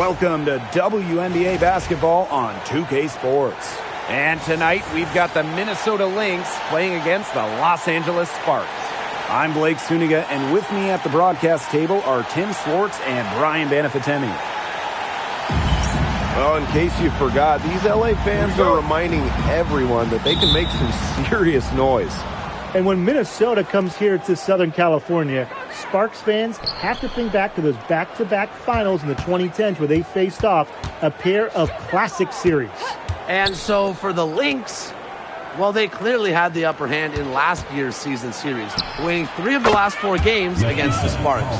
Welcome to WNBA basketball on 2K Sports. And tonight we've got the Minnesota Lynx playing against the Los Angeles Sparks. I'm Blake Suniga, and with me at the broadcast table are Tim Swartz and Brian Banafitemi. Well, in case you forgot, these LA fans are reminding everyone that they can make some serious noise. And when Minnesota comes here to Southern California, Sparks fans have to think back to those back-to-back finals in the 2010s where they faced off a pair of classic series. And so for the Lynx, well, they clearly had the upper hand in last year's season series, winning 3 of the last 4 games against the Sparks.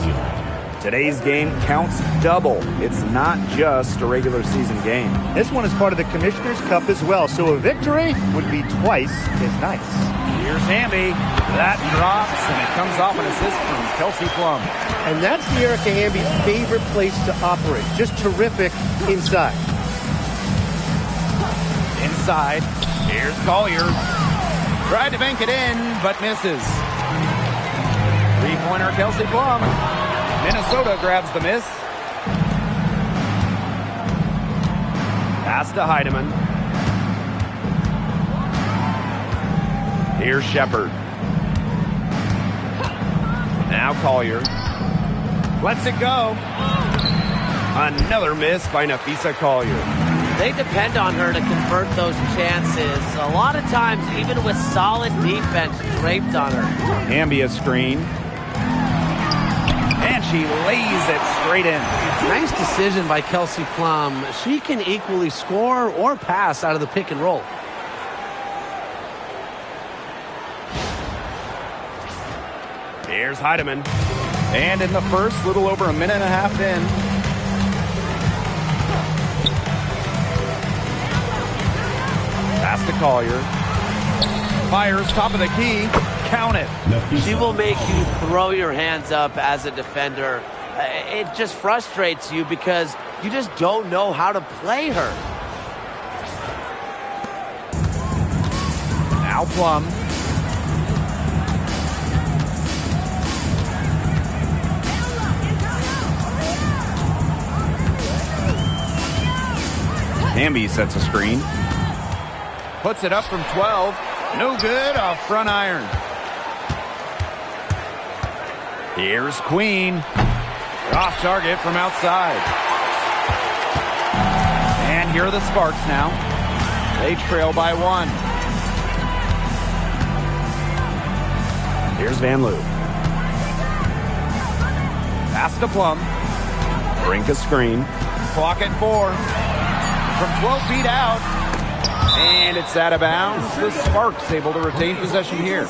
Today's game counts double. It's not just a regular season game. This one is part of the Commissioner's Cup as well, so a victory would be twice as nice. Here's Hamby. That drops, and it comes off an assist from Kelsey Plum. And that's the Erica Hamby's favorite place to operate. Just terrific inside. Inside. Here's Collier. Tried to bank it in, but misses. Three-pointer Kelsey Plum. Minnesota grabs the miss. Pass to Heidemann. Here's Shepard. Now Collier. Lets it go. Another miss by Napheesa Collier. They depend on her to convert those chances. A lot of times, even with solid defense draped on her. Hamby a screen. And she lays it straight in. Nice decision by Kelsey Plum. She can equally score or pass out of the pick and roll. Here's Heidemann. And in the first, little over a minute and a half in. Pass to Collier. Fires top of the key. Count it. She will make you throw your hands up as a defender. It just frustrates you because you just don't know how to play her. Now Plum. Hamby sets a screen. Puts it up from 12. No good off front iron. Here's Queen. Off target from outside. And here are the Sparks now. They trail by 1. Here's Van Loo. Pass to Plum. Brink a screen. Clock at 4. From 12 feet out. And it's out of bounds. The Sparks able to retain possession here.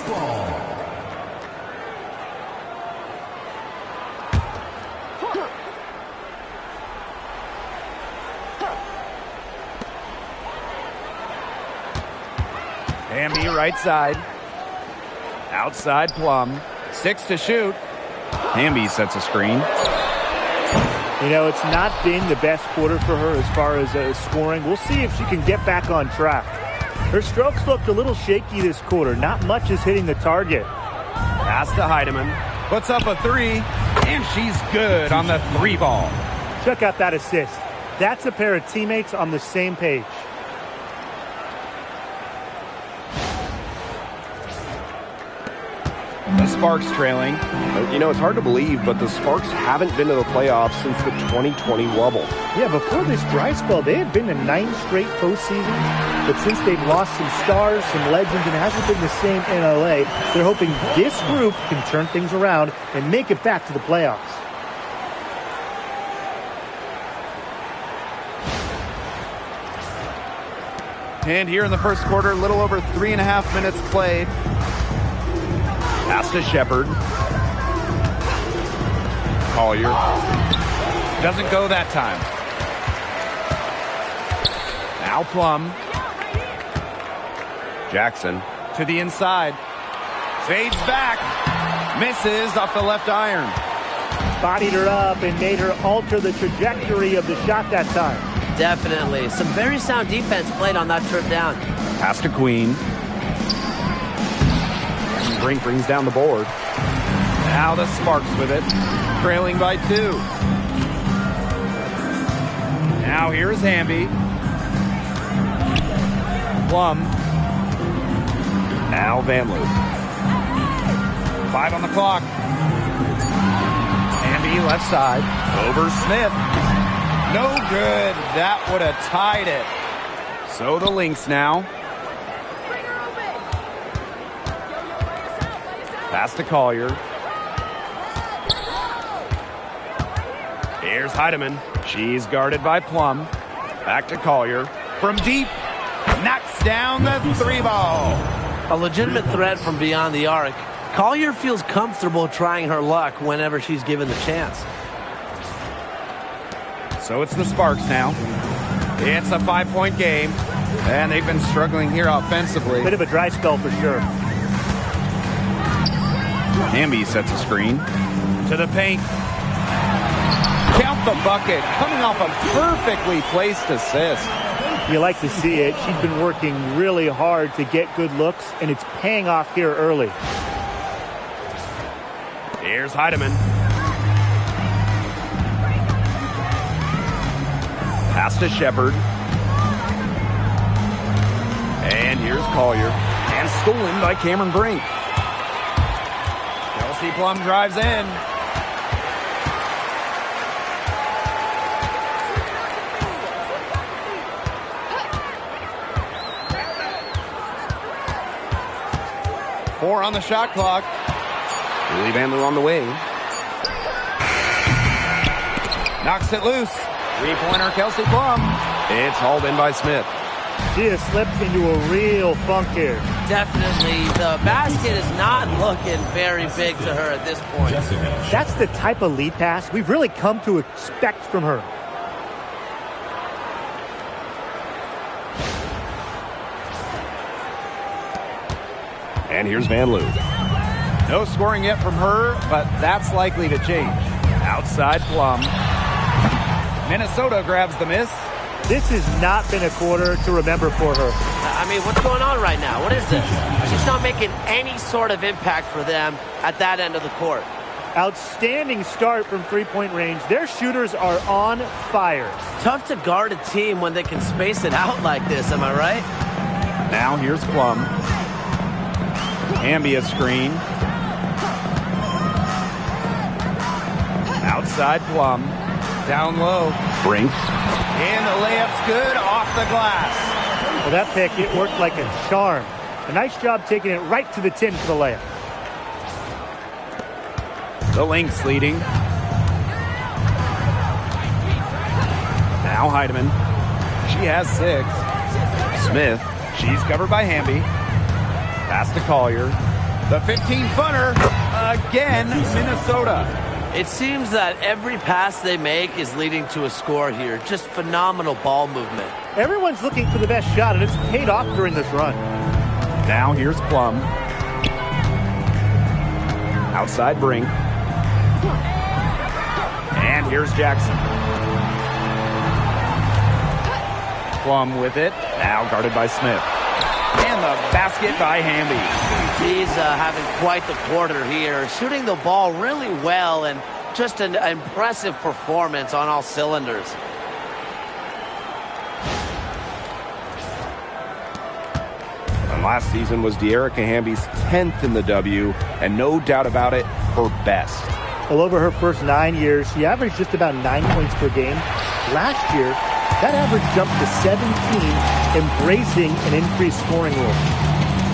Hamby right side. Outside Plum. 6 to shoot. Hamby sets a screen. You know, it's not been the best quarter for her as far as scoring. We'll see if she can get back on track. Her strokes looked a little shaky this quarter. Not much is hitting the target. Pass to Heidemann. Puts up a 3, and she's good on the 3 ball. Check out that assist. That's a pair of teammates on the same page. The Sparks trailing. You know, it's hard to believe, but the Sparks haven't been to the playoffs since the 2020 wobble. Yeah, before this dry spell, they had been to 9 straight postseasons. But since they've lost some stars, some legends, and it hasn't been the same in LA, they're hoping this group can turn things around and make it back to the playoffs. And here in the first quarter, a little over 3.5 minutes played. Pass to Shepard. Collier. Doesn't go that time. Now Plum. Jackson to the inside. Fades back. Misses off the left iron. Bodied her up and made her alter the trajectory of the shot that time. Definitely. Some very sound defense played on that trip down. Pass to Queen. Brink brings down the board. Now the Sparks with it, trailing by 2. Now here's Hamby. Plum. Now Van Loo. 5 on the clock. Hamby left side. Over Smith. No good. That would have tied it. So the Lynx now. Pass to Collier. Here's Heidemann. She's guarded by Plum. Back to Collier. From deep. Knocks down the 3-ball. A legitimate threat from beyond the arc. Collier feels comfortable trying her luck whenever she's given the chance. So it's the Sparks now. It's a 5-point game. And they've been struggling here offensively. Bit of a dry spell for sure. Hamby sets a screen. To the paint. Count the bucket. Coming off a perfectly placed assist. You like to see it. She's been working really hard to get good looks, and it's paying off here early. Here's Heidemann. Pass to Shepard. And here's Collier. And stolen by Cameron Brink. Kelsey Plum drives in. Four on the shot clock. Julie Van Loo on the wing. Knocks it loose. 3-pointer Kelsey Plum. It's hauled in by Smith. She has slipped into a real funk here. Definitely. The basket is not looking very big to her at this point. That's the type of lead pass we've really come to expect from her. And here's Van Loo. No scoring yet from her, but that's likely to change. Outside Plum. Minnesota grabs the miss. This has not been a quarter to remember for her. I mean, what's going on right now? What is this? She's not making any sort of impact for them at that end of the court. Outstanding start from three-point range. Their shooters are on fire. Tough to guard a team when they can space it out like this, am I right? Now here's Plum. Hamby a screen. Outside Plum. Down low. Brink. And the layup's good off the glass. Well, that pick, it worked like a charm. A nice job taking it right to the tin for the layup. The Lynx leading. Now Heidemann. She has 6. Smith. She's covered by Hamby. Pass to Collier. The 15-footer. Again, Minnesota. It seems that every pass they make is leading to a score here. Just phenomenal ball movement. Everyone's looking for the best shot, and it's paid off during this run. Now here's Plum. Outside Brink. And here's Jackson. Plum with it. Now guarded by Smith. And the basket by Hamby. He's having quite the quarter here. Shooting the ball really well and just an impressive performance on all cylinders. And last season was De'Erica Hamby's 10th in the W, and no doubt about it, her best. Well, over her first 9 years, she averaged just about 9 points per game. Last year, that average jumped to 17, embracing an increased scoring role.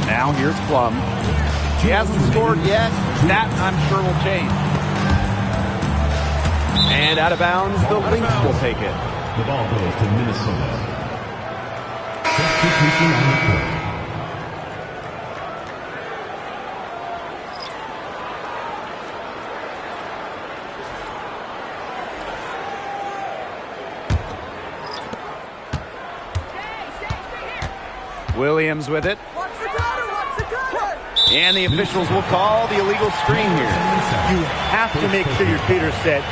Now here's Plum. She hasn't scored yet. That, I'm sure, will change. And out of bounds, the Lynx will take it. The ball goes to Minnesota. Substitution on the court. Williams with it. And the officials will call the illegal screen here. You have to make sure your feet are set.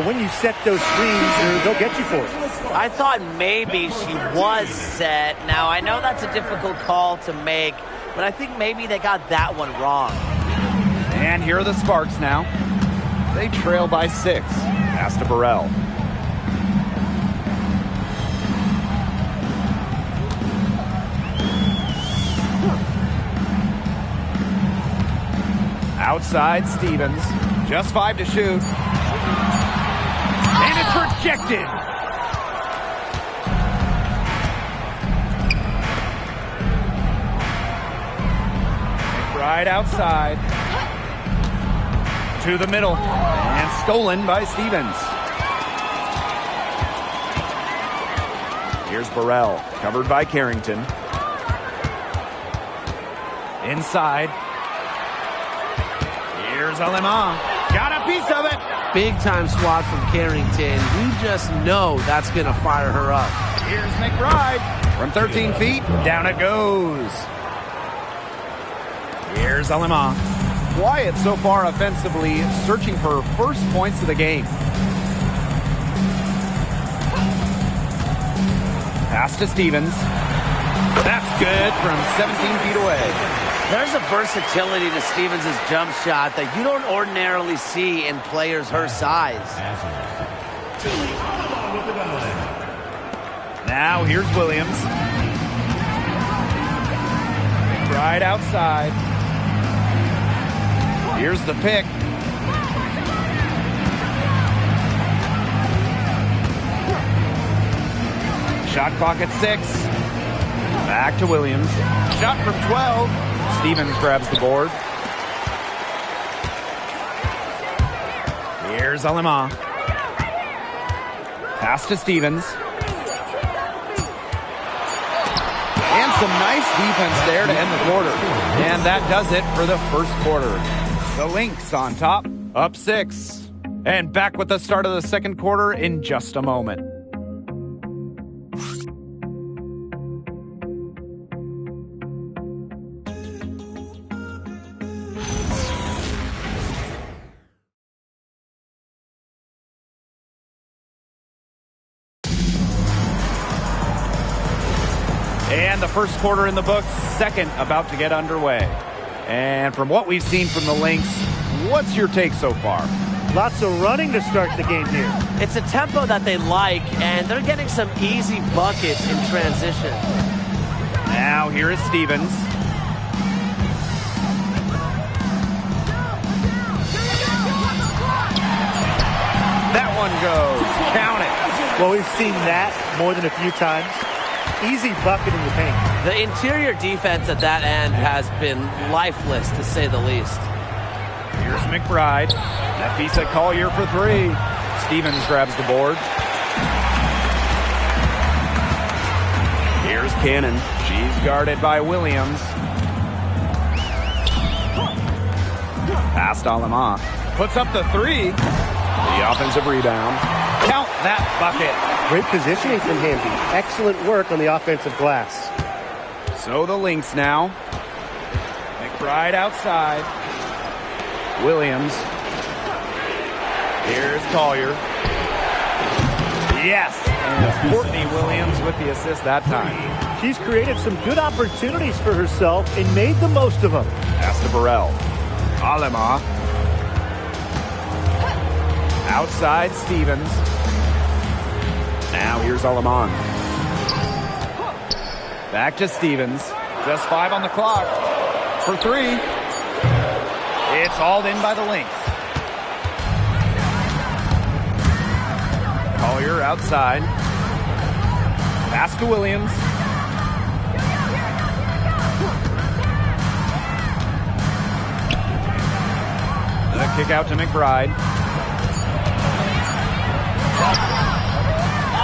When you set those screens, they'll get you for it. I thought maybe she was set. Now, I know that's a difficult call to make, but I think maybe they got that one wrong. And here are the Sparks now. They trail by 6. Pass to Burrell. Outside Stevens. Just 5 to shoot. And it's rejected. McBride outside. To the middle. And stolen by Stevens. Here's Burrell. Covered by Carrington. Inside. Here's Alemán. Got a piece of it. Big time swat from Carrington. You just know that's going to fire her up. Here's McBride. From 13 feet, down it goes. Here's Alemán. Quiet so far offensively, searching for her first points of the game. Pass to Stevens. That's good from 17 feet away. There's a versatility to Stevens' jump shot that you don't ordinarily see in players her size. Now here's Williams. Right outside. Here's the pick. Shot clock at 6. Back to Williams. Shot from 12. Stevens grabs the board. Here's Alemán. Pass to Stevens. And some nice defense there to end the quarter. And that does it for the first quarter. The Lynx on top, up 6. And back with the start of the second quarter in just a moment. And the first quarter in the books, second about to get underway. And from what we've seen from the Lynx, what's your take so far? Lots of running to start the game here. It's a tempo that they like, and they're getting some easy buckets in transition. Now here is Stevens. That one goes. Count it. Well, we've seen that more than a few times. Easy bucket in the paint. The interior defense at that end has been lifeless, to say the least. Here's McBride. Nafisa Collier for 3. Stevens grabs the board. Here's Cannon. She's guarded by Williams. Past Alemán. Puts up the 3. The offensive rebound. Count that bucket. Great positioning from Hamby. Excellent work on the offensive glass. So the Lynx now. McBride outside. Williams. Here's Collier. Yes. And Courtney Williams with the assist that time. She's created some good opportunities for herself and made the most of them. Pass to Burrell. Alemán. Outside Stevens. Now here's Alemán. Back to Stevens. Just 5 on the clock. For 3. It's hauled in by the Lynx. Collier outside. Pass to Williams. The kick out to McBride.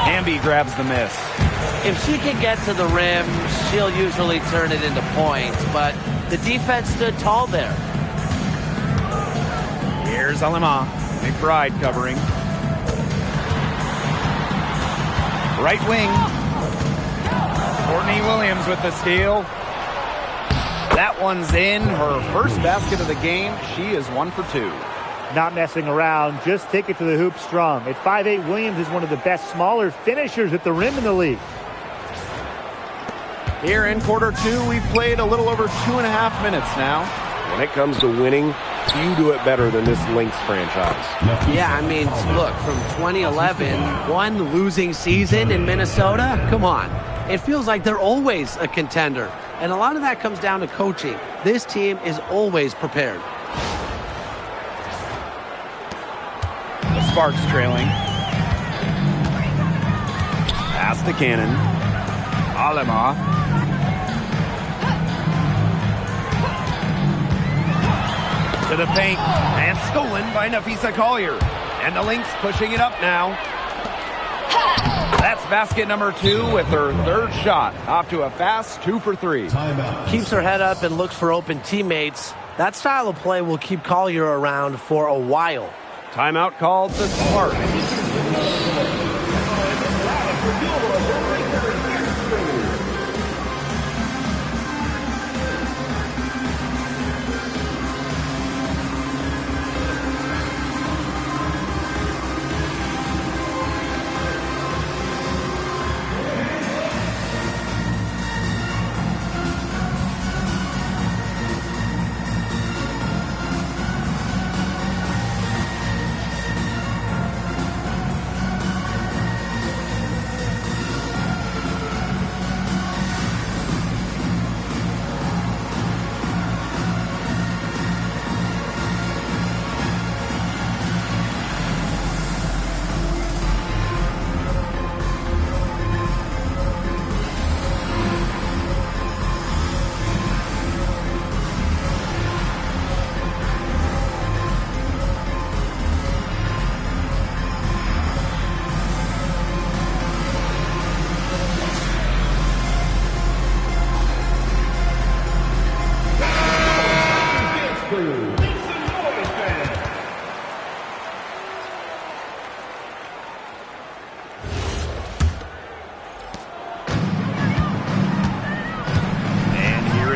Hamby grabs the miss. If she can get to the rim, she'll usually turn it into points, but the defense stood tall there. Here's Alemán. McBride covering. Right wing. Courtney Williams with the steal. That one's in. Her first basket of the game. She is 1 for 2. Not messing around, just take it to the hoop strong. At 5'8", Williams is one of the best smaller finishers at the rim in the league. Here in quarter 2, we've played a little over 2.5 minutes now. When it comes to winning, few do it better than this Lynx franchise. Yeah, I mean, look, from 2011, one losing season in Minnesota, come on. It feels like they're always a contender. And a lot of that comes down to coaching. This team is always prepared. Sparks trailing. Pass to Cannon. Alema. To the paint. And stolen by Napheesa Collier. And the Lynx pushing it up now. That's basket number 2 with her third shot. Off to a fast 2 for 3. Keeps her head up and looks for open teammates. That style of play will keep Collier around for a while. Timeout called the Sparks.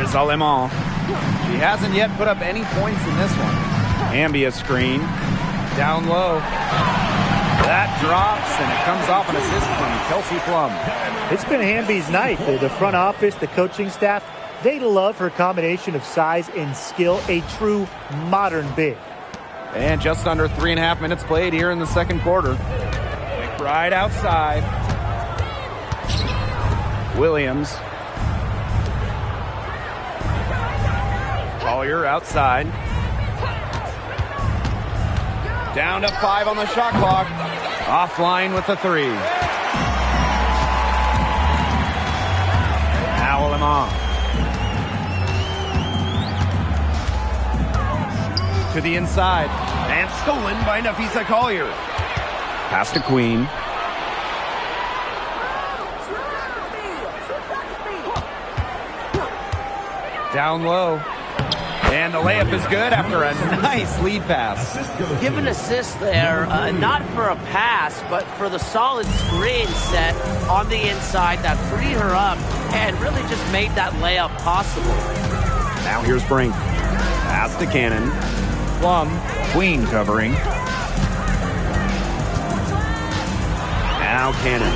Alema. She hasn't yet put up any points in this one. Hamby a screen. Down low. That drops, and it comes off an assist from Kelsey Plum. It's been Hamby's night. The front office, the coaching staff, they love her combination of size and skill. A true modern big. And just under 3.5 minutes played here in the second quarter. McBride outside. Williams. Collier outside. Down to 5 on the shot clock. Offline with the 3. Now Alema. To the inside. And stolen by Napheesa Collier. Pass to Queen. Down low. And the layup is good after a nice lead pass. Give an assist there, not for a pass, but for the solid screen set on the inside that freed her up and really just made that layup possible. Now here's Brink. Pass to Cannon. Plum. Queen covering. Now Cannon.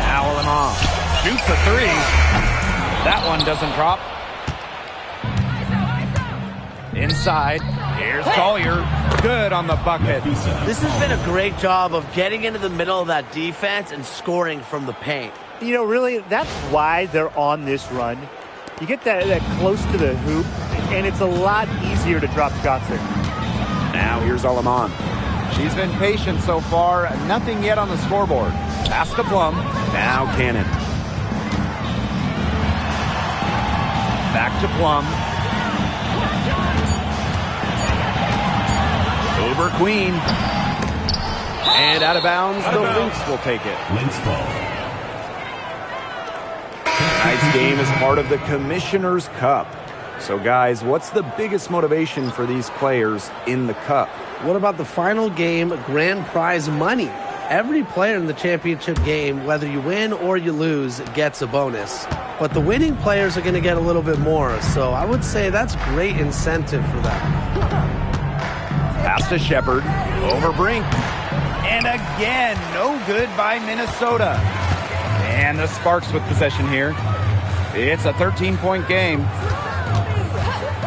Now Alema. Shoots a 3. That one doesn't drop. Inside. Here's Collier. Good on the bucket. This has been a great job of getting into the middle of that defense and scoring from the paint. You know, really, that's why they're on this run. You get that close to the hoop, and it's a lot easier to drop shots there. Now here's Alema. She's been patient so far. Nothing yet on the scoreboard. Pass to Plum. Now Cannon. Back to Plum. Over Queen. And out of bounds, the Lynx will take it. Lynx ball. Tonight's game is part of the Commissioner's Cup. So, guys, what's the biggest motivation for these players in the Cup? What about the final game grand prize money? Every player in the championship game, whether you win or you lose, gets a bonus. But the winning players are going to get a little bit more. So I would say that's great incentive for them. Pass to Shepard. Over Brink. And again, no good by Minnesota. And the Sparks with possession here. It's a 13-point game.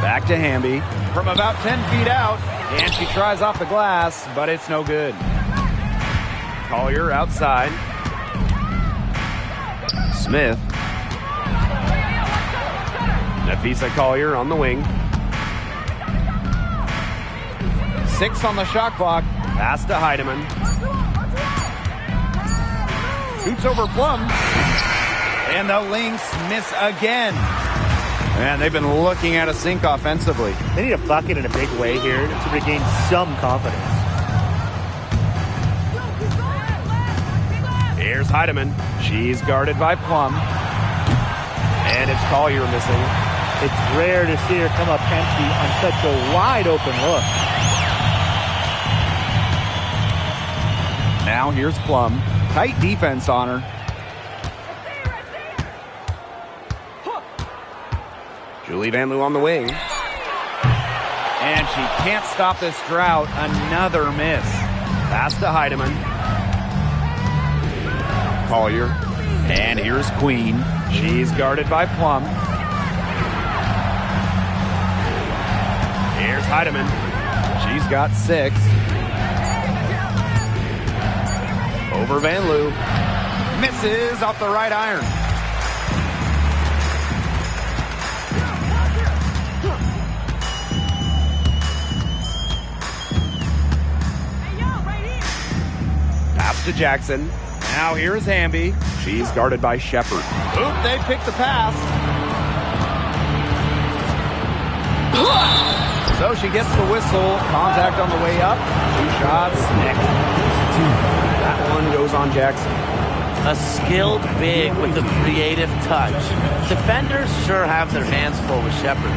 Back to Hamby. From about 10 feet out. And she tries off the glass, but it's no good. Collier outside. Smith. Napheesa Collier on the wing. 6 on the shot clock. Pass to Heidemann. Shoots over Plum. And the Lynx miss again. Man, they've been looking at a sink offensively. They need a bucket in a big way here to regain some confidence. Here's Heidemann. She's guarded by Plum. And it's Collier missing. It's rare to see her come up empty on such a wide open look. Now here's Plum. Tight defense on her. Julie Van Loo on the wing. And she can't stop this drought. Another miss. Pass to Heidemann. Collier. And here's Queen. She's guarded by Plum. Here's Heidemann. She's got 6. Over Van Loo. Misses off the right iron. Pass to Jackson. Now here's Hamby. She's guarded by Shepard. Oop, they picked the pass. So she gets the whistle. Contact on the way up. 2 shots. That one goes on Jackson. A skilled big with a creative touch. Defenders sure have their hands full with Shepard.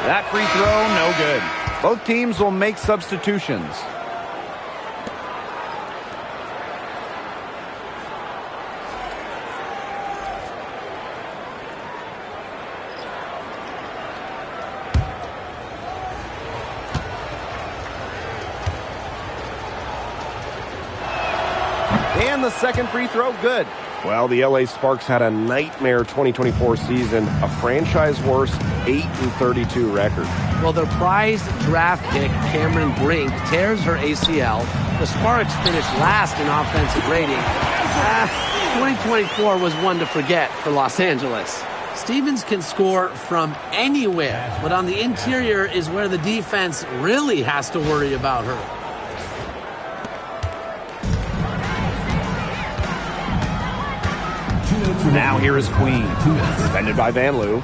That free throw, no good. Both teams will make substitutions. And the second free throw, good. Well, the LA Sparks had a nightmare 2024 season, a franchise-worst 8-32 record. Well, their prized draft pick, Cameron Brink, tears her ACL. The Sparks finished last in offensive rating. 2024 was one to forget for Los Angeles. Stevens can score from anywhere, but on the interior is where the defense really has to worry about her. Now here is Queen. Defended by Van Loo.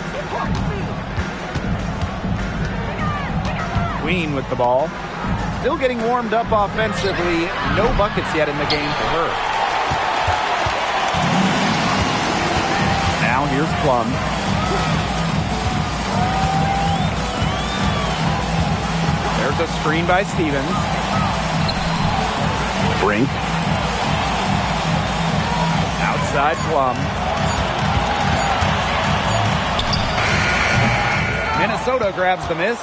Queen with the ball. Still getting warmed up offensively. No buckets yet in the game for her. Now here's Plum. There's a screen by Stevens. Brink. Outside Plum. Minnesota grabs the miss.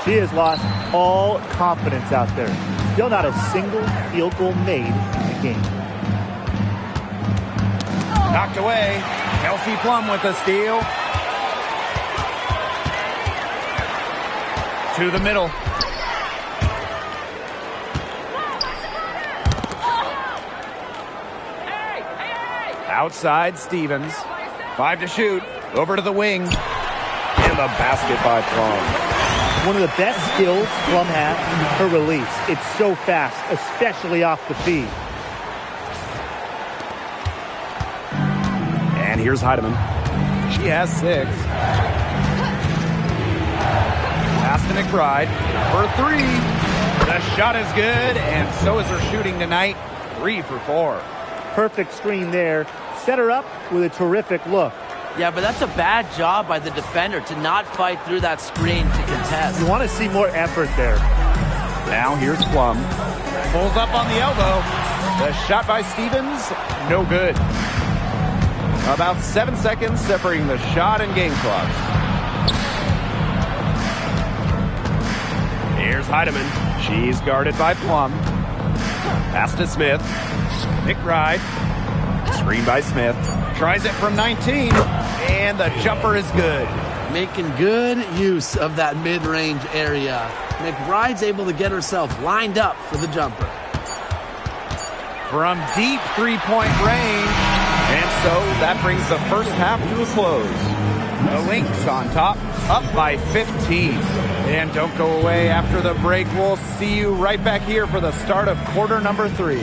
She has lost all confidence out there. Still not a single field goal made in the game. Knocked away. Kelsey Plum with the steal. To the middle. Outside Stevens. 5 to shoot. Over to the wing. And the basket by Plum. One of the best skills Plum has, her release. It's so fast, especially off the feed. And here's Heidemann. She has 6. Pass to McBride for 3. The shot is good, and so is her shooting tonight. 3 for 4. Perfect screen there. Set her up with a terrific look. Yeah, but that's a bad job by the defender to not fight through that screen to contest. You want to see more effort there. Now here's Plum. Pulls up on the elbow. The shot by Stevens, no good. About 7 seconds separating the shot and game clocks. Here's Heidemann. She's guarded by Plum. Pass to Smith. McBride. Screen by Smith. Tries it from 19. And the jumper is good. making good use of that mid-range area. McBride's able to get herself lined up for the jumper. From deep three-point range. And so that brings the first half to a close. The Lynx on top, up by 15. And don't go away after the break. We'll see you right back here for the start of quarter number 3.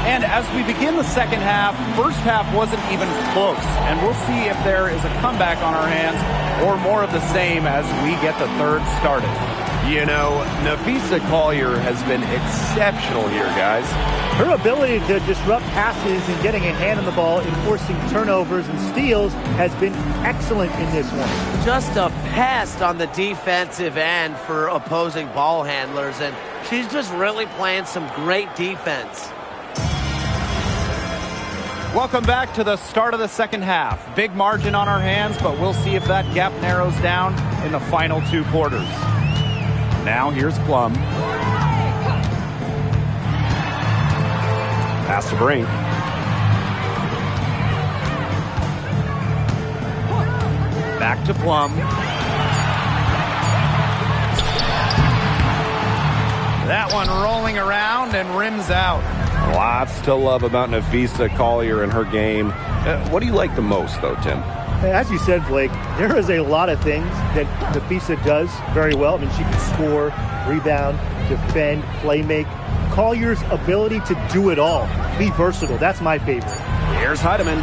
And as we begin the second half, first half wasn't even close. And we'll see if there is a comeback on our hands or more of the same as we get the third started. You know, Napheesa Collier has been exceptional here, guys. Her ability to disrupt passes and getting a hand on the ball, enforcing turnovers and steals has been excellent in this one. Just a pest on the defensive end for opposing ball handlers, and she's just really playing some great defense. Welcome back to the start of the second half. Big margin on our hands, but we'll see if that gap narrows down in the final 2 quarters. Now here's Plum. Pass to Brink. Back to Plum. That one rolling around and rims out. Lots to love about Napheesa Collier and her game. What do you like the most, though, Tim? As you said, Blake, there is a lot of things that Napheesa does very well. I mean, she can score, rebound, defend, play make. Collier's ability to do it all, be versatile. That's my favorite. Here's Heidemann.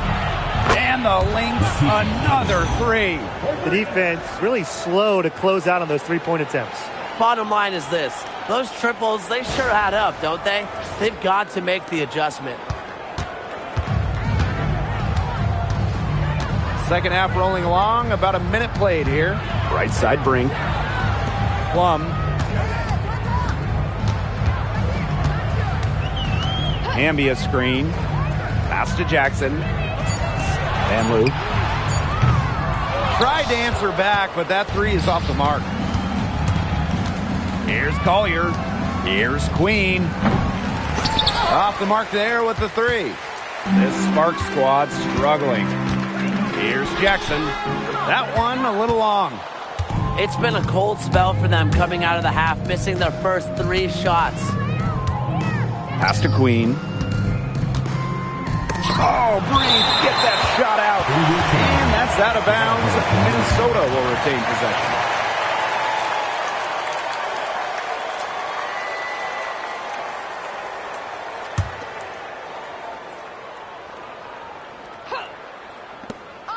And the Lynx, another 3. The defense really slow to close out on those three-point attempts. Bottom line is this. Those triples, they sure add up, don't they? They've got to make the adjustment. Second half rolling along, about a minute played here. Right side Brink. Plum. Hamby a screen. Pass to Jackson. And Lou. Tried to answer back, but that 3 is off the mark. Here's Collier. Here's Queen. Off the mark there with the 3. This Sparks squad struggling. Here's Jackson. That one a little long. It's been a cold spell for them coming out of the half, missing their first 3 shots. Pass to Queen. Oh, Brink, get that shot out. And that's out of bounds. Minnesota will retain possession.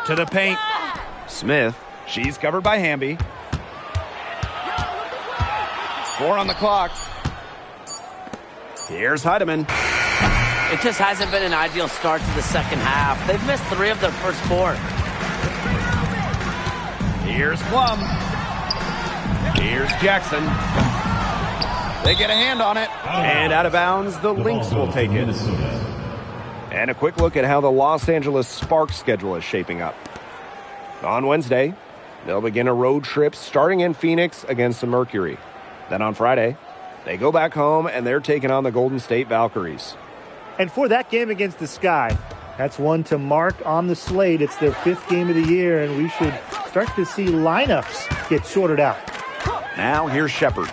To the paint. Smith. She's covered by Hamby. 4 on the clock. Here's Heidemann. It just hasn't been an ideal start to the second half. They've missed 3 of their first 4. Here's Plum. Here's Jackson. They get a hand on it. And out of bounds, the Lynx will take it. And a quick look at how the Los Angeles Sparks schedule is shaping up. On Wednesday, they'll begin a road trip starting in Phoenix against the Mercury. Then on Friday, they go back home and they're taking on the Golden State Valkyries. And for that game against the Sky, that's one to mark on the slate. It's their 5th game of the year, and we should start to see lineups get sorted out. Now here's Shepard.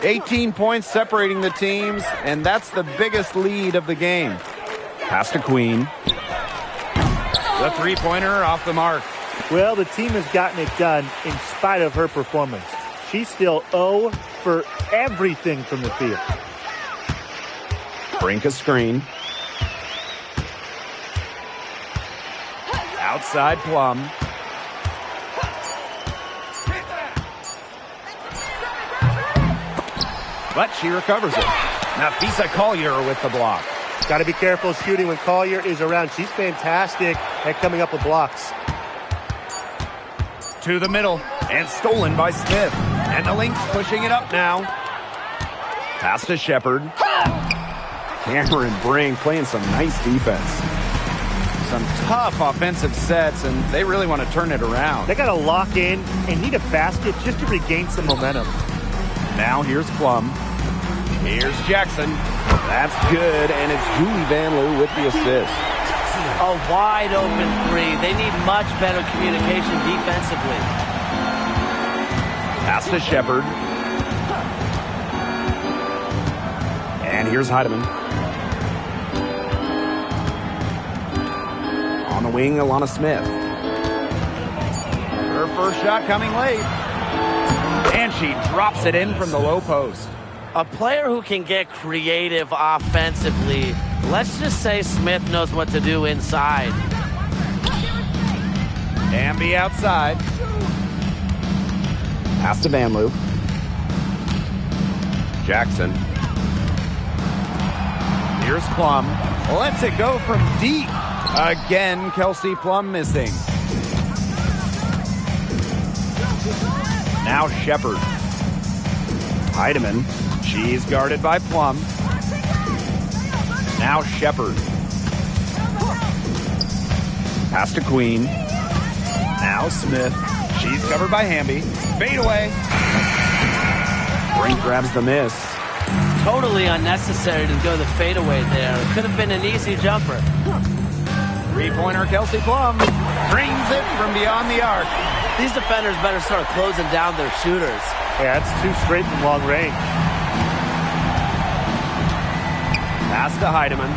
18 points separating the teams, and that's the biggest lead of the game. Pass to Queen. The 3-pointer off the mark. Well, the team has gotten it done in spite of her performance. She's still 0 for everything from the field. Brink a screen. Outside Plum. But she recovers it. Nafisa Collier with the block. Got to be careful shooting when Collier is around. She's fantastic at coming up with blocks. To the middle, and stolen by Smith. And the Lynx pushing it up now. Pass to Shepard. Cameron Brink playing some nice defense. Some tough offensive sets, and they really want to turn it around. They got to lock in and need a basket just to regain some momentum. Now here's Plum. Here's Jackson. That's good, and it's Julie Van Loo with the assist. A wide open three. They need much better communication defensively. Pass to Shepard. And here's Heidemann. On the wing, Alana Smith. Her first shot coming late. And she drops it in from the low post. A player who can get creative offensively. Let's just say Smith knows what to do inside. Amby outside. Pass to Van Loo. Jackson. Here's Plum. Lets it go from deep. Again, Kelsey Plum missing. Now Shepard. Heidemann. She's guarded by Plum. Now Shepard. Pass to Queen. Now Smith. She's covered by Hamby. Fade away. Brink grabs the miss. Totally unnecessary to go the fadeaway there. Could have been an easy jumper. Three-pointer Kelsey Plum. Brings it from beyond the arc. These defenders better start closing down their shooters. Yeah, that's 2 straight from long range. Pass to Heidemann.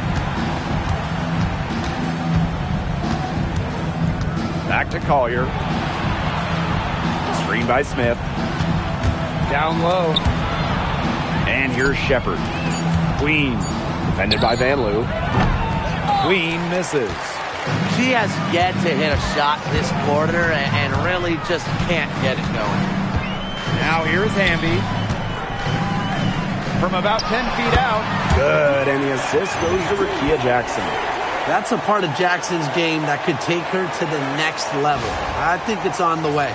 Back to Collier. Screen by Smith. Down low. And here's Shepard. Queen. Defended by Van Loo. Queen misses. She has yet to hit a shot this quarter and really just can't get it going. Now here's Hamby. From about 10 feet out. Good, and the assist goes to Rakia Jackson. That's a part of Jackson's game that could take her to the next level. I think it's on the way.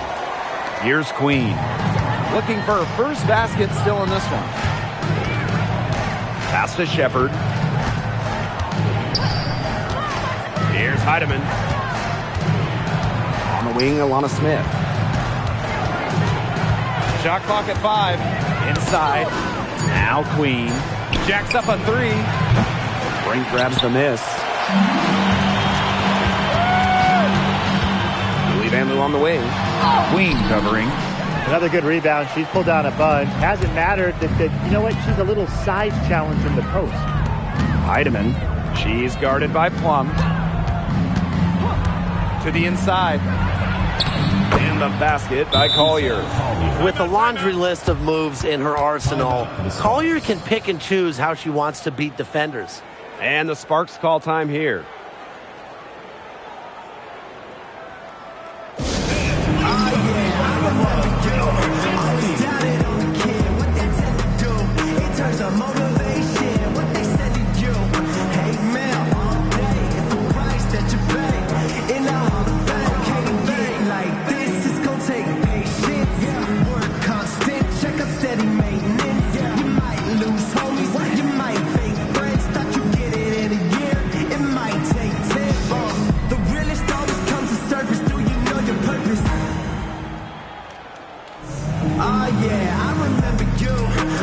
Here's Queen. Looking for her first basket still in this one. Pass to Shepard. Here's Heidemann. On the wing, Alana Smith. Shot clock at 5. Inside. Now Queen. Jacks up a 3. Brink grabs the miss. Julie Van Loo on the wing. Queen covering. Another good rebound. She's pulled down a bunch. Hasn't mattered that you know what? She's a little size challenge in the post. Heidemann. She's guarded by Plum. To the inside. And the basket by Collier. With a laundry list of moves in her arsenal, Collier can pick and choose how she wants to beat defenders. And the Sparks call time here. Oh yeah, I remember you.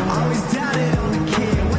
Always doubted on the kid.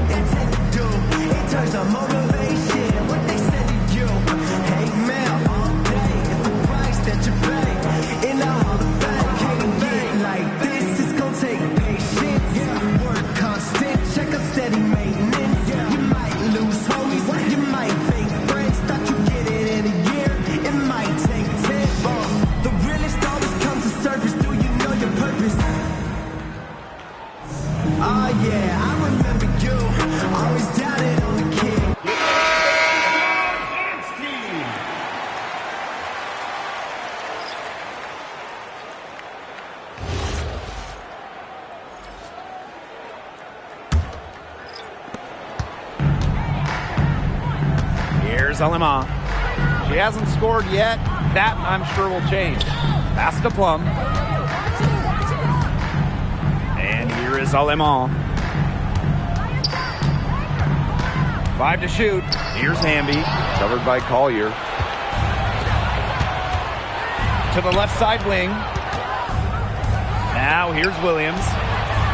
Here's Alema. She hasn't scored yet. That, I'm sure, will change. Pass to Plum. And here is Alema. 5 to shoot. Here's Hamby. Covered by Collier. To the left side wing. Now here's Williams.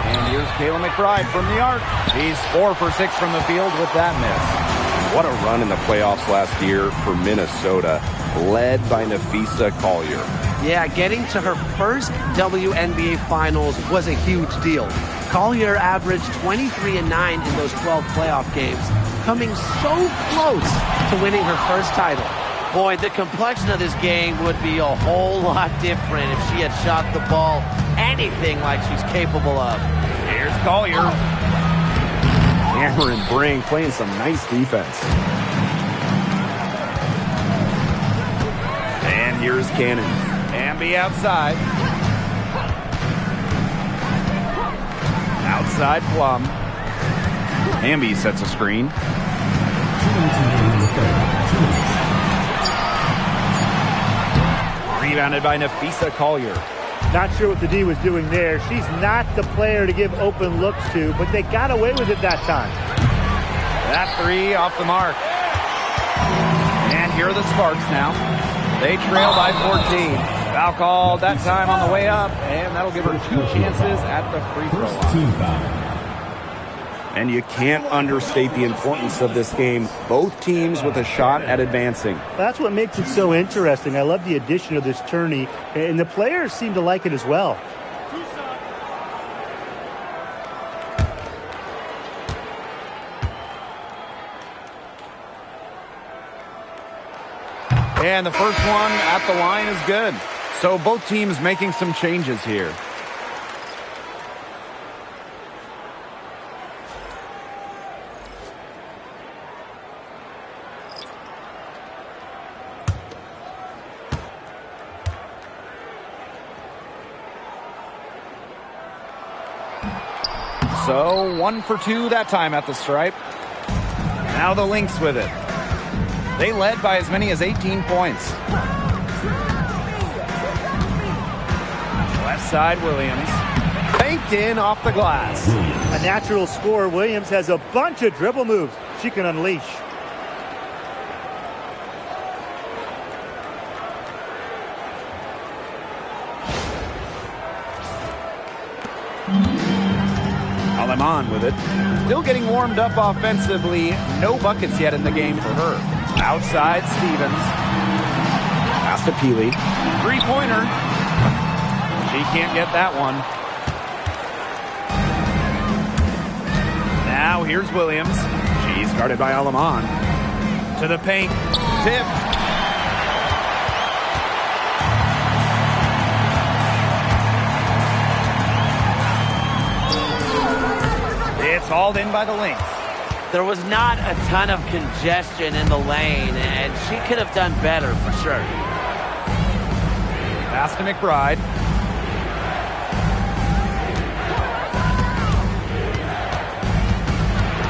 And here's Kayla McBride from the arc. He's 4 for 6 from the field with that miss. What a run in the playoffs last year for Minnesota, led by Nafisa Collier. Yeah, getting to her first WNBA Finals was a huge deal. Collier averaged 23 and 9 in those 12 playoff games, coming so close to winning her first title. Boy, the complexion of this game would be a whole lot different if she had shot the ball anything like she's capable of. Here's Collier. Cameron Brink playing some nice defense. And here's Cannon. Hamby outside. Outside Plum. Hamby sets a screen. Rebounded by Nafisa Collier. Not sure what the D was doing there. She's not the player to give open looks to, but they got away with it that time. That 3 off the mark. And here are the Sparks now. They trail by 14. Foul called that time on the way up, and that'll give her 2 chances at the free throw line. And you can't understate the importance of this game. Both teams with a shot at advancing. That's what makes it so interesting. I love the addition of this tourney, and the players seem to like it as well. And the first one at the line is good. So both teams making some changes here. So 1 for 2 that time at the stripe. Now the Lynx with it. They led by as many as 18 points. Left side Williams. Baked in off the glass. A natural scorer, Williams has a bunch of dribble moves she can unleash. Aleman with it. Still getting warmed up offensively. No buckets yet in the game for her. Outside Stevens. Pass to Peely. 3-pointer. She can't get that one. Now here's Williams. She's guarded by Aleman. To the paint. Tipped. It's hauled in by the Lynx. There was not a ton of congestion in the lane, and she could have done better for sure. Pass to McBride.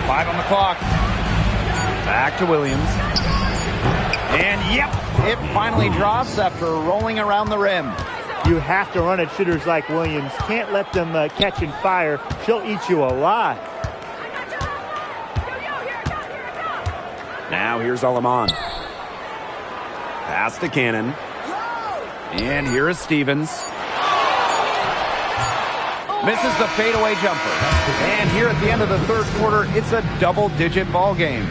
Five on the clock. Back to Williams. And yep, it finally drops after rolling around the rim. You have to run at shooters like Williams. Can't let them catch and fire. She'll eat you alive. Now here's Aleman. Pass to Cannon. And here is Stevens. Misses the fadeaway jumper. And here at the end of the third quarter, it's a double-digit ball game.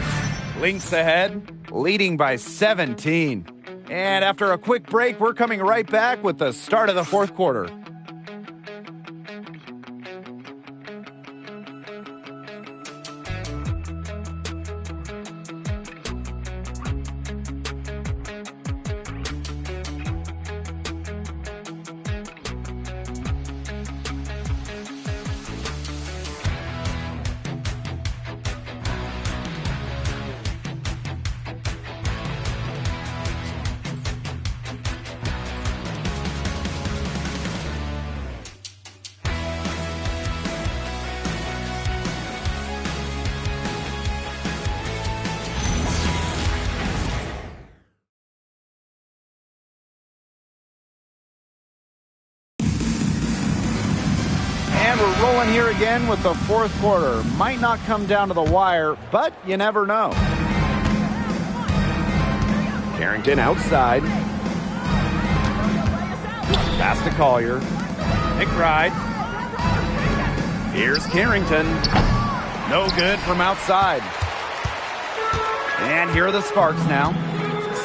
Lynx ahead, leading by 17. And after a quick break, we're coming right back with the start of the fourth quarter. And we're rolling here again with the fourth quarter. Might not come down to the wire, but you never know. Carrington outside. Pass to Collier. McBride. Here's Carrington. No good from outside. And here are the Sparks now.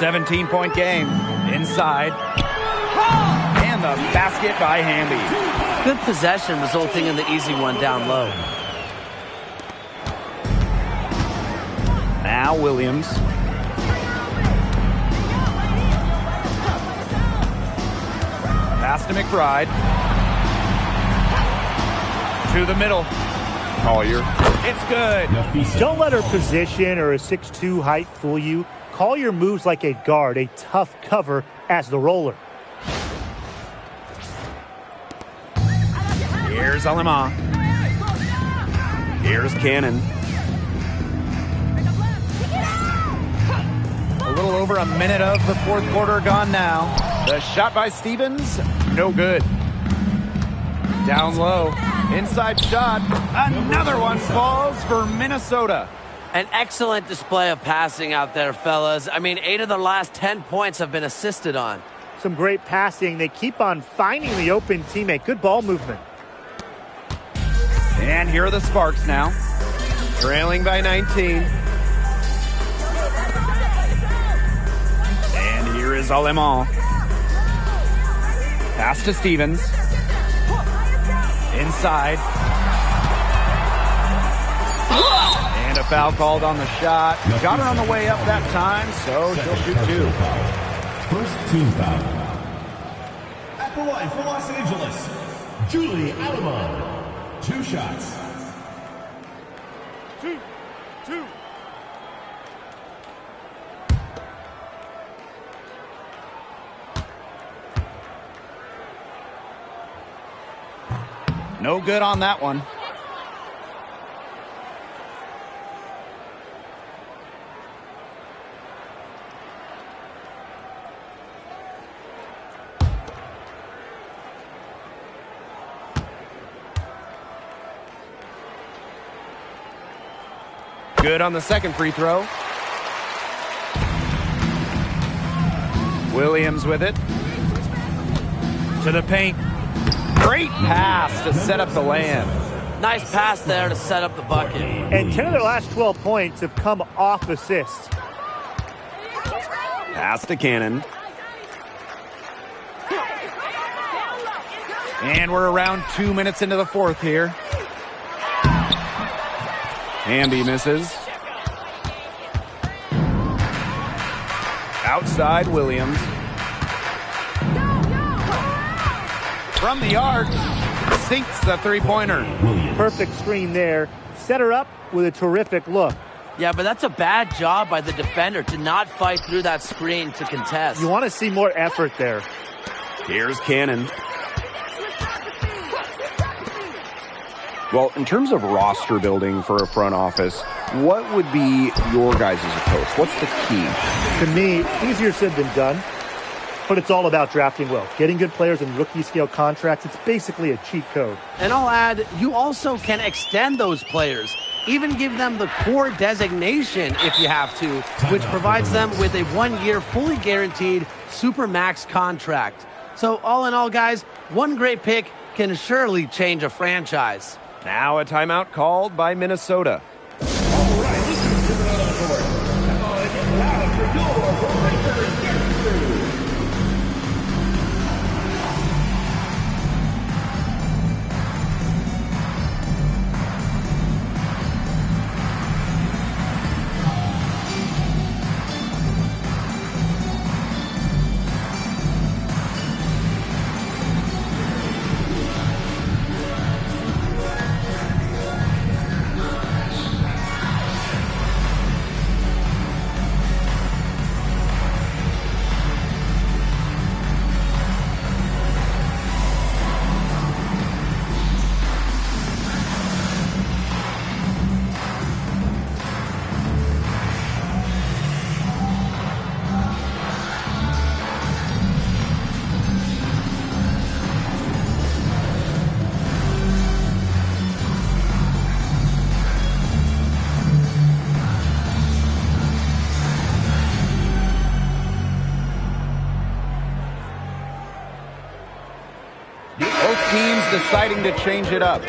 17-point game. Inside. And the basket by Hamby. Good possession resulting in the easy one down low. Now Williams. Pass to McBride. To the middle. Collier. It's good. Don't let her position or a 6'2" height fool you. Collier moves like a guard, a tough cover as the roller. Here's Alema. Here's Cannon. A little over a minute of the fourth quarter gone now. The shot by Stevens, no good. Down low, inside shot. Another one falls for Minnesota. An excellent display of passing out there, fellas. I mean, 8 of the last 10 points have been assisted on. Some great passing. They keep on finding the open teammate. Good ball movement. And here are the Sparks now. Trailing by 19. And here is Alema. Pass to Stevens. Inside. And a foul called on the shot. Got her on the way up that time, so she'll shoot two. First team foul. At the line for Los Angeles, Julie Alamon. 2 shots. Two. No good on that one. Good on the second free throw. Williams with it. To the paint. Great pass to set up the land. Nice pass there to set up the bucket. And 10 of their last 12 points have come off assists. Pass to Cannon. And we're around 2 minutes into the fourth here. Hamby misses. Outside Williams. From the arc, sinks the three-pointer. Perfect screen there. Set her up with a terrific look. Yeah, but that's a bad job by the defender to not fight through that screen to contest. You want to see more effort there. Here's Cannon. Well, in terms of roster building for a front office, what would be your guys as a coach? What's the key? To me, easier said than done. But it's all about drafting well. Getting good players in rookie-scale contracts, it's basically a cheat code. And I'll add, you also can extend those players. Even give them the core designation if you have to, which provides them with a 1-year fully guaranteed Supermax contract. So all in all, guys, one great pick can surely change a franchise. Now a timeout called by Minnesota. Both teams deciding to change it up.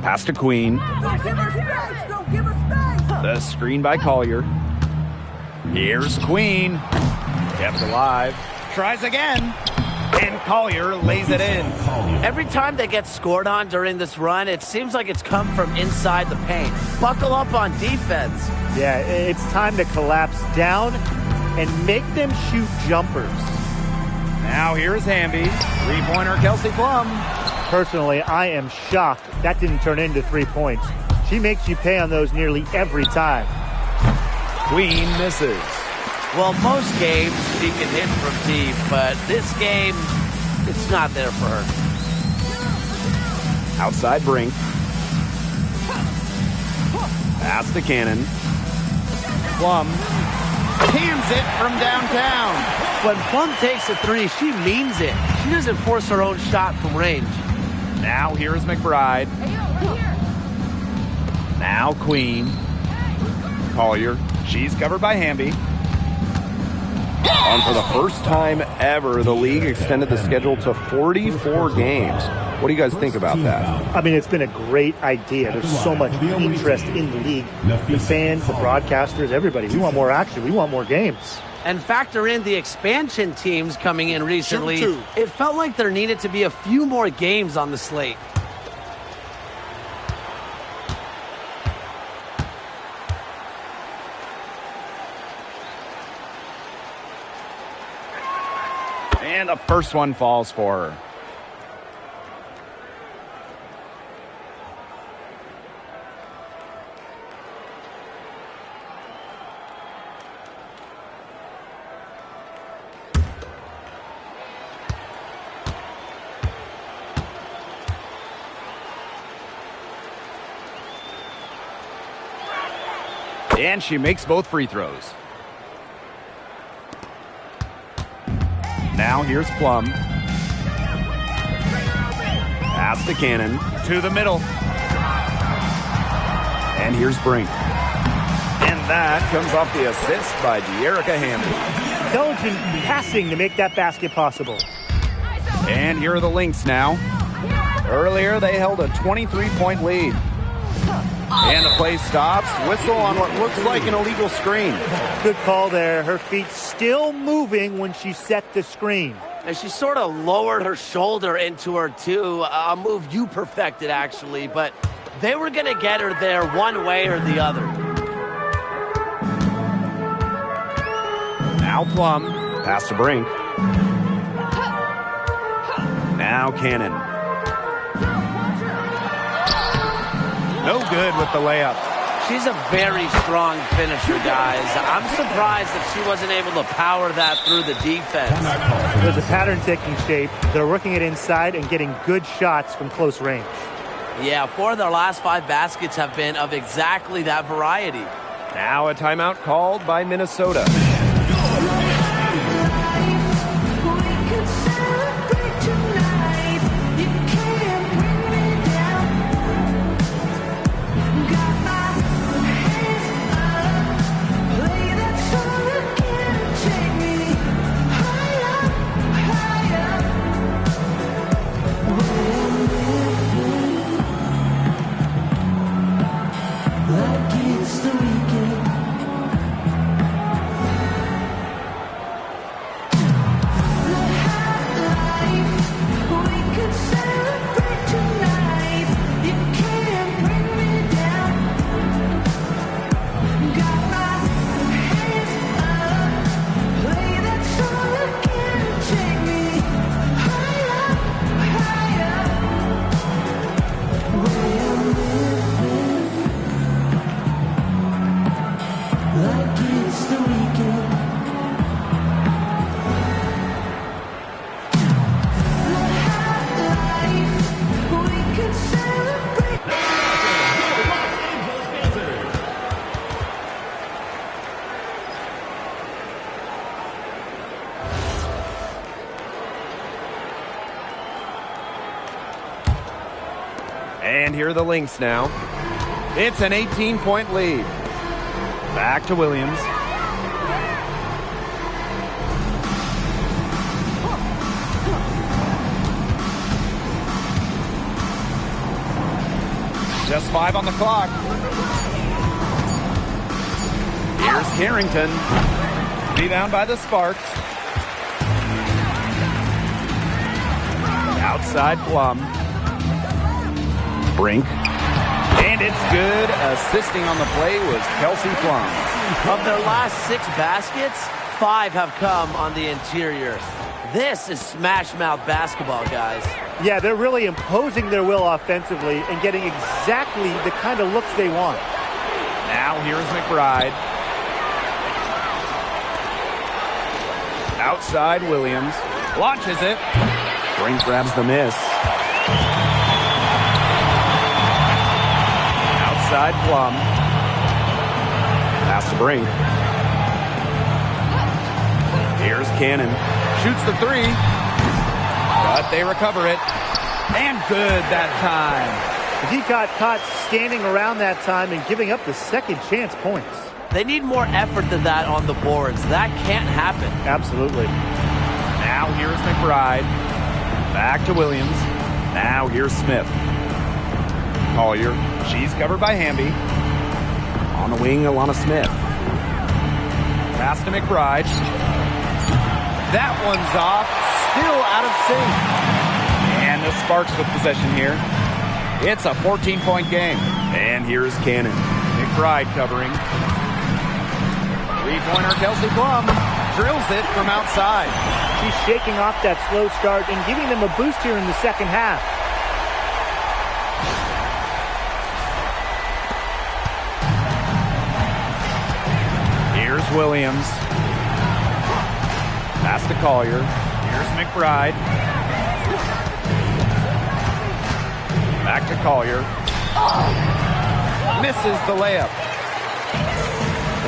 Pass to Queen. The screen by Collier. Here's Queen. Kept alive. Tries again. And Collier lays it in. Every time they get scored on during this run, it seems like it's come from inside the paint. Buckle up on defense. Yeah, it's time to collapse down and make them shoot jumpers. Now here's Hamby. Three-pointer Kelsey Plum. Personally, I am shocked that didn't turn into 3 points. She makes you pay on those nearly every time. Queen misses. Well, most games she can hit from deep, but this game, it's not there for her. Outside Brink. Pass to Cannon. Plum cans it from downtown. When Plum takes a three, she means it. She doesn't force her own shot from range. Now here's McBride. Now Queen. Collier. She's covered by Hamby. And for the first time ever, the league extended the schedule to 44 games. What do you guys think about that? I mean, it's been a great idea. There's so much interest in the league. The fans, the broadcasters, everybody. We want more action. We want more games. And factor in the expansion teams coming in recently, it felt like there needed to be a few more games on the slate. And the first one falls for her. And she makes both free throws. Now here's Plum. Pass to Cannon. To the middle. And here's Brink. And that comes off the assist by De'Erica Hamby. Intelligent passing to make that basket possible. And here are the Lynx now. Earlier, they held a 23-point lead. And the play stops. Whistle on what looks like an illegal screen. Good call there. Her feet still moving when she set the screen. And she sort of lowered her shoulder into her, too. A move you perfected, actually. But they were going to get her there one way or the other. Now Plum. Pass to Brink. Now Cannon. No good with the layup. She's a very strong finisher, guys. I'm surprised that she wasn't able to power that through the defense. There's a pattern taking shape. They're working it inside and getting good shots from close range. Yeah, 4 of their last 5 baskets have been of exactly that variety. Now a timeout called by Minnesota. And here are the Lynx now. It's an 18-point lead. Back to Williams. Just 5 on the clock. Here's Carrington. Rebound by the Sparks. Outside Plum. Brink. And it's good. Assisting on the play was Kelsey Plum. Of their last 6 baskets, 5 have come on the interior. This is smash-mouth basketball, guys. Yeah, they're really imposing their will offensively and getting exactly the kind of looks they want. Now here's McBride. Outside Williams. Launches it. Brink grabs the miss. Outside Plum. Pass to Brink. Here's Cannon. Shoots the 3. But they recover it. And good that time. He got caught standing around that time and giving up the second chance points. They need more effort than that on the boards. That can't happen. Absolutely. Now here's McBride. Back to Williams. Now here's Smith. Collier. She's covered by Hamby. On the wing, Alana Smith. Pass to McBride. That one's off. Still out of sync. And the Sparks with possession here. It's a 14-point game. And here's Cannon. McBride covering. Three-pointer Kelsey Plum. Drills it from outside. She's shaking off that slow start and giving them a boost here in the second half. Here's Williams. Pass to Collier. Here's McBride. Back to Collier. Misses the layup.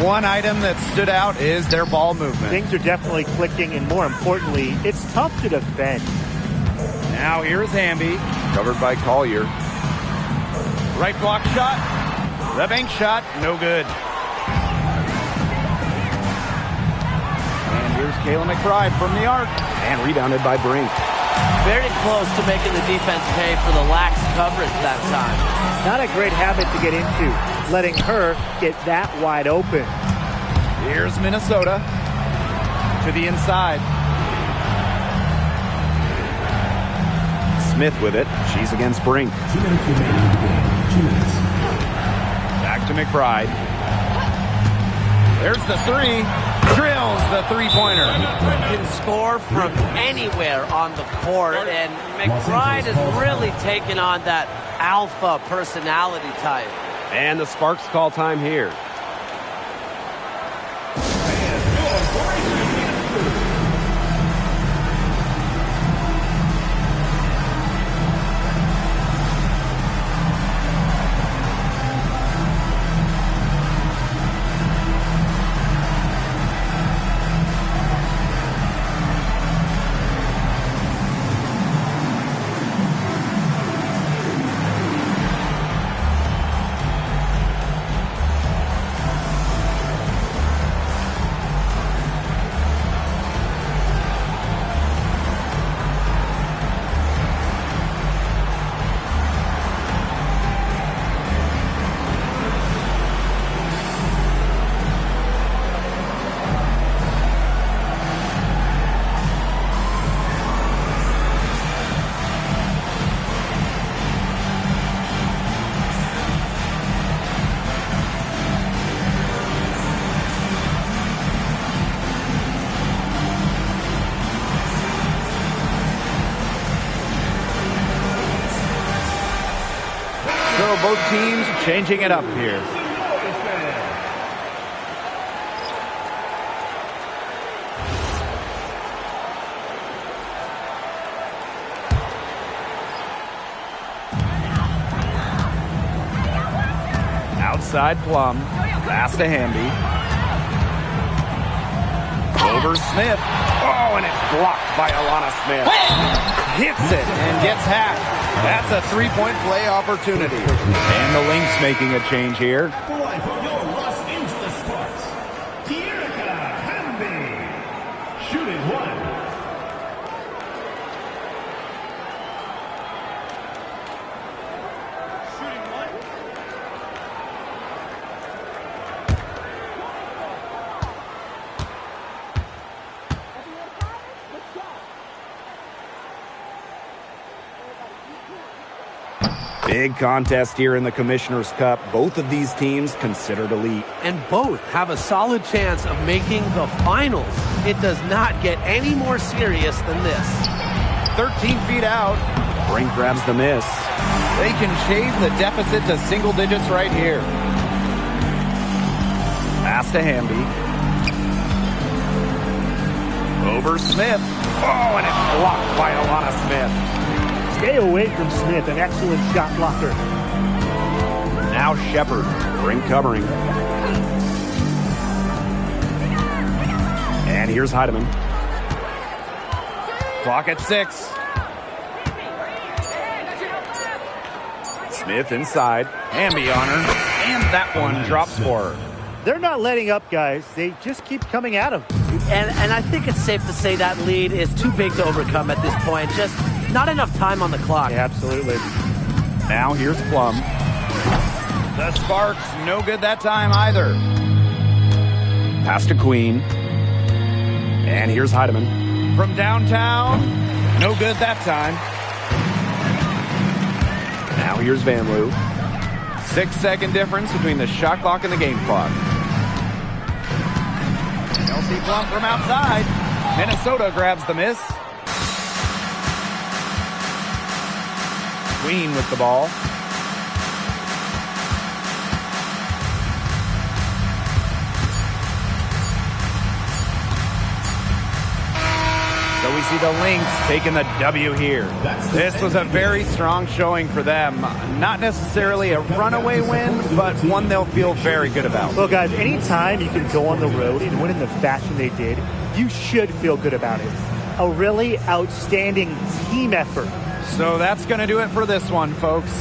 One item that stood out is their ball movement. Things are definitely clicking, and more importantly, it's tough to defend. Now here's Hamby. Covered by Collier. Right block shot. The bank shot. No good. And here's Kayla McBride from the arc. And rebounded by Brink. Very close to making the defense pay for the lax coverage that time. Not a great habit to get into, letting her get that wide open. Here's Minnesota to the inside. Smith with it. She's against Brink. 2 minutes remaining in the game. 2 minutes. Back to McBride. There's the 3. Drills the three-pointer. Can score from anywhere on the court, and McBride has really taken on that alpha personality type. And the Sparks call time here. So both teams changing it up here. Outside Plum. Pass to Hamby. Over Smith. Oh, Oh, and it's blocked by Alana Smith. Hits it and gets hacked. That's a three-point play opportunity. And the Lynx making a change here. At the line for your Los Angeles Sparks, Hamby. Shooting one. Big contest here in the Commissioner's Cup. Both of these teams considered elite. And both have a solid chance of making the finals. It does not get any more serious than this. 13 feet out. Brink grabs the miss. They can shave the deficit to single digits right here. Pass to Hamby. Over Smith. Oh, and it's blocked by Alana Smith. Stay away from Smith, an excellent shot blocker. Now Shepard. Brink covering. And here's Heidemann. Clock at 6. Smith inside. Hamby on her. And that one drops for her. They're not letting up, guys. They just keep coming at them. And I think it's safe to say that lead is too big to overcome at this point. Just not enough time on the clock. Yeah, absolutely. Now here's Plum. The Sparks, no good that time either. Pass to Queen. And here's Heidemann. From downtown, no good that time. Now here's Van Loo. 6-second difference between the shot clock and the game clock. Chelsea Plum from outside. Minnesota grabs the miss. Queen with the ball. So we see the Lynx taking the W here. This was a very strong showing for them. Not necessarily a runaway win, but one they'll feel very good about. Well, guys, anytime you can go on the road and win in the fashion they did, you should feel good about it. A really outstanding team effort. So that's going to do it for this one, folks.